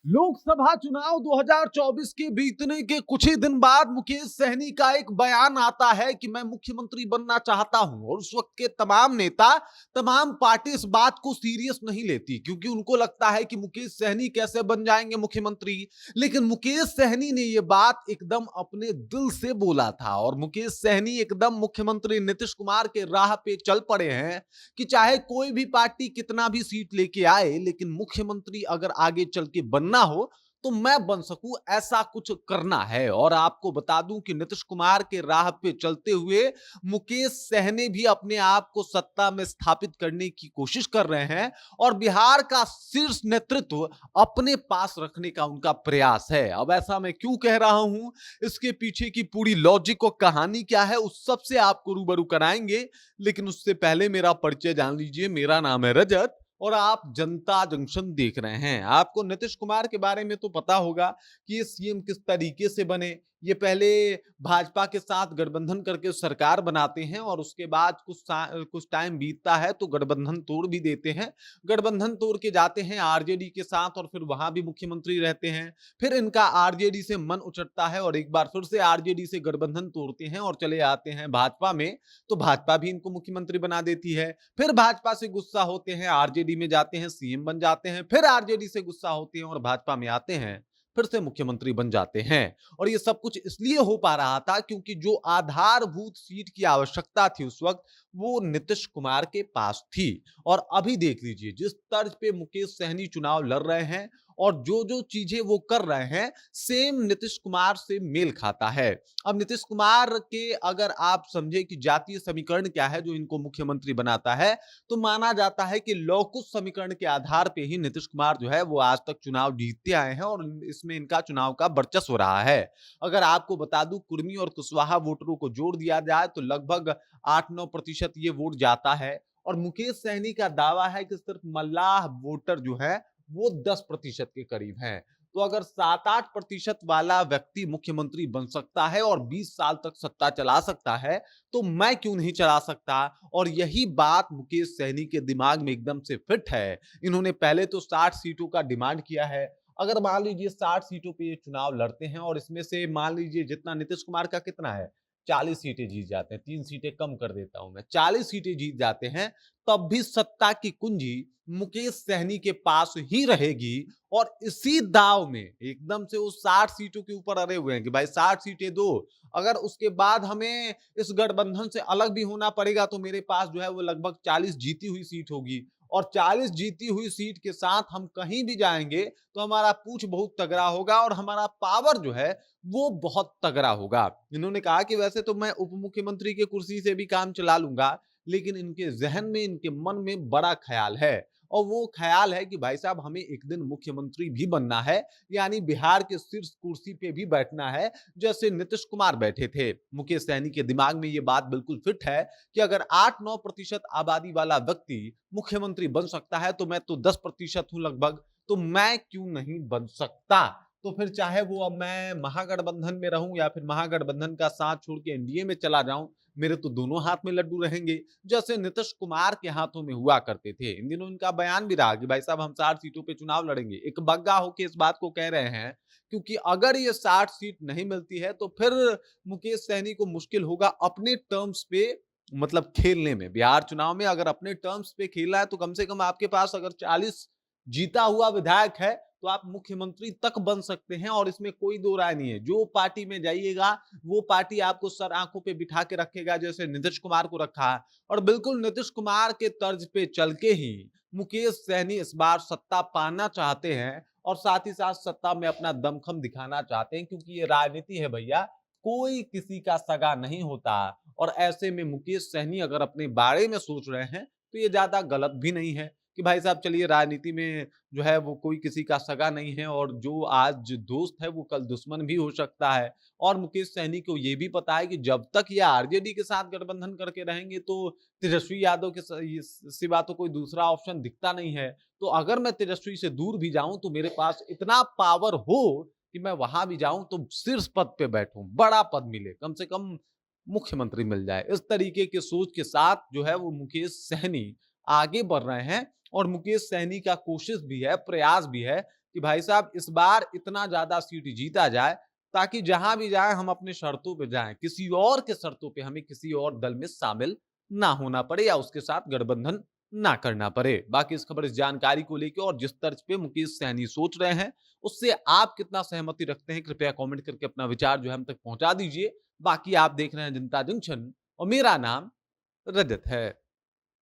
लोकसभा चुनाव 2024 के बीतने के कुछ ही दिन बाद मुकेश सहनी का एक बयान आता है कि मैं मुख्यमंत्री बनना चाहता हूं और उस वक्त के तमाम नेता, तमाम पार्टी इस बात को सीरियस नहीं लेती क्योंकि उनको लगता है कि मुकेश सहनी कैसे बन जाएंगे मुख्यमंत्री। लेकिन मुकेश सहनी ने यह बात एकदम अपने दिल से बोला था और मुकेश सहनी एकदम मुख्यमंत्री नीतीश कुमार के राह पे चल पड़े हैं कि चाहे कोई भी पार्टी कितना भी सीट लेके आए, लेकिन मुख्यमंत्री अगर आगे चल के बनना हो तो मैं बन सकूं, ऐसा कुछ करना है। और आपको बता दूं कि नीतीश कुमार के राह पे चलते हुए मुकेश सहनी भी अपने आप को सत्ता में स्थापित करने की कोशिश कर रहे हैं और बिहार का शीर्ष नेतृत्व अपने पास रखने का उनका प्रयास है। अब ऐसा मैं क्यों कह रहा हूं, इसके पीछे की पूरी लॉजिक और कहानी क्या है, उस सब से आपको रूबरू कराएंगे। लेकिन उससे पहले मेरा परिचय जान लीजिए। मेरा नाम है रजत और आप जनता जंक्शन देख रहे हैं। आपको नीतीश कुमार के बारे में तो पता होगा कि ये सीएम किस तरीके से बने। ये पहले भाजपा के साथ गठबंधन करके सरकार बनाते हैं और उसके बाद कुछ टाइम बीतता है तो गठबंधन तोड़ भी देते हैं। गठबंधन तोड़ के जाते हैं आरजेडी के साथ और फिर वहां भी मुख्यमंत्री रहते हैं। फिर इनका आरजेडी से मन उचटता है और एक बार फिर से आरजेडी से गठबंधन तोड़ते हैं और चले आते हैं भाजपा में, तो भाजपा भी इनको मुख्यमंत्री बना देती है। फिर भाजपा से गुस्सा होते हैं, आरजेडी में जाते हैं, सीएम बन जाते हैं। फिर आरजेडी से गुस्सा होते हैं और भाजपा में आते हैं, फिर से मुख्यमंत्री बन जाते हैं। और ये सब कुछ इसलिए हो पा रहा था क्योंकि जो आधारभूत सीट की आवश्यकता थी उस वक्त, वो नीतीश कुमार के पास थी। और अभी देख लीजिए जिस तर्ज पे मुकेश सहनी चुनाव लड़ रहे हैं और जो जो चीजें वो कर रहे हैं, सेम नीतीश कुमार से मेल खाता है। अब नीतीश कुमार के अगर आप समझे कि जातीय समीकरण क्या है जो इनको मुख्यमंत्री बनाता है, तो माना जाता है कि लौकुश समीकरण के आधार पे ही नीतीश कुमार जो है वो आज तक चुनाव जीतते आए हैं और इसमें इनका चुनाव का वर्चस्व रहा है। अगर आपको बता दूं, कुर्मी और कुशवाहा वोटरों को जोड़ दिया जाए तो लगभग 8-9% ये वोट जाता है। और मुकेश सहनी का दावा है कि सिर्फ मल्लाह वोटर जो है वो 10% के करीब हैं। तो अगर 7-8% वाला व्यक्ति मुख्यमंत्री बन सकता है और 20 साल तक सत्ता चला सकता है, तो मैं क्यों नहीं चला सकता। और यही बात मुकेश सहनी के दिमाग में एकदम से फिट है। इन्होंने पहले तो 60 सीटों का डिमांड किया है। अगर मान लीजिए 60 सीटों पे ये चुनाव लड़ते हैं और इसमें से मान लीजिए जितना नीतीश कुमार का कितना है, 40 सीटें जीत जाते हैं, 3 सीटें कम कर देता हूं मैं, 40 सीटें जीत जाते हैं, तब भी सत्ता की कुंजी मुकेश सहनी के पास ही रहेगी। और इसी दाव में एकदम से वो 60 सीटों के ऊपर अड़े हुए हैं कि भाई 60 सीटें दो, अगर उसके बाद हमें इस गठबंधन से अलग भी होना पड़ेगा तो मेरे पास जो है वो लगभग 40 जीती हुई सीट होगी। और 40 जीती हुई सीट के साथ हम कहीं भी जाएंगे तो हमारा पूछ बहुत तगड़ा होगा और हमारा पावर जो है वो बहुत तगड़ा होगा। इन्होंने कहा कि वैसे तो मैं उप मुख्यमंत्री की कुर्सी से भी काम चला लूंगा, लेकिन इनके जहन में, इनके मन में बड़ा ख्याल है और वो ख्याल है कि भाई साहब हमें एक दिन मुख्यमंत्री भी बनना है, यानी बिहार के शीर्ष कुर्सी पे भी बैठना है जैसे नीतीश कुमार बैठे थे। मुकेश सहनी के दिमाग में ये बात बिल्कुल फिट है कि अगर 8-9% आबादी वाला व्यक्ति मुख्यमंत्री बन सकता है तो मैं तो 10% हूं लगभग, तो मैं क्यों नहीं बन सकता। तो फिर चाहे वो अब मैं महागठबंधन में रहूं या फिर महागठबंधन का साथ छोड़ के एनडीए में चला जाऊं, मेरे तो दोनों हाथ में लड्डू रहेंगे जैसे नीतीश कुमार के हाथों में हुआ करते थे। इन दिनों इनका बयान भी रहा कि भाई साहब हम 60 सीटों पे चुनाव लड़ेंगे, एक बग्गा होके इस बात को कह रहे हैं क्योंकि अगर ये 60 सीट नहीं मिलती है तो फिर मुकेश सहनी को मुश्किल होगा अपने टर्म्स पे, मतलब खेलने में। बिहार चुनाव में अगर अपने टर्म्स पे खेलना है तो कम से कम आपके पास अगर 40 जीता हुआ विधायक है तो आप मुख्यमंत्री तक बन सकते हैं और इसमें कोई दो राय नहीं है। जो पार्टी में जाइएगा वो पार्टी आपको सर आंखों पे बिठा के रखेगा जैसे नीतीश कुमार को रखा है। और बिल्कुल नीतीश कुमार के तर्ज पे चल के ही मुकेश सहनी इस बार सत्ता पाना चाहते हैं और साथ ही साथ सत्ता में अपना दमखम दिखाना चाहते हैं क्योंकि ये राजनीति है भैया, कोई किसी का सगा नहीं होता। और ऐसे में मुकेश सहनी अगर अपने बारे में सोच रहे हैं तो ये ज्यादा गलत भी नहीं है कि भाई साहब चलिए राजनीति में जो है वो कोई किसी का सगा नहीं है और जो आज दोस्त है वो कल दुश्मन भी हो सकता है। और मुकेश सहनी को ये भी पता है कि जब तक ये आरजेडी के साथ गठबंधन करके रहेंगे तो तेजस्वी यादव के सिवा तो कोई दूसरा ऑप्शन दिखता नहीं है। तो अगर मैं तेजस्वी से दूर भी जाऊं तो मेरे पास इतना पावर हो कि मैं वहां भी जाऊं तो शीर्ष पद पे बैठूं, बड़ा पद मिले, कम से कम मुख्यमंत्री मिल जाए। इस तरीके के सोच के साथ जो है वो मुकेश सहनी आगे बढ़ रहे हैं। और मुकेश सहनी का कोशिश भी है, प्रयास भी है कि भाई साहब इस बार इतना ज्यादा सीट जीता जाए ताकि जहां भी जाए हम अपने शर्तों पे जाएं, किसी और के शर्तों पे हमें किसी और दल में शामिल ना होना पड़े या उसके साथ गठबंधन ना करना पड़े। बाकी इस खबर, इस जानकारी को लेकर और जिस तर्ज पे मुकेश सहनी सोच रहे हैं उससे आप कितना सहमति रखते हैं, कृपया कमेंट करके अपना विचार जो है हम तक पहुंचा दीजिए। बाकी आप देख रहे हैं जनता जंक्शन और मेरा नाम रजत है।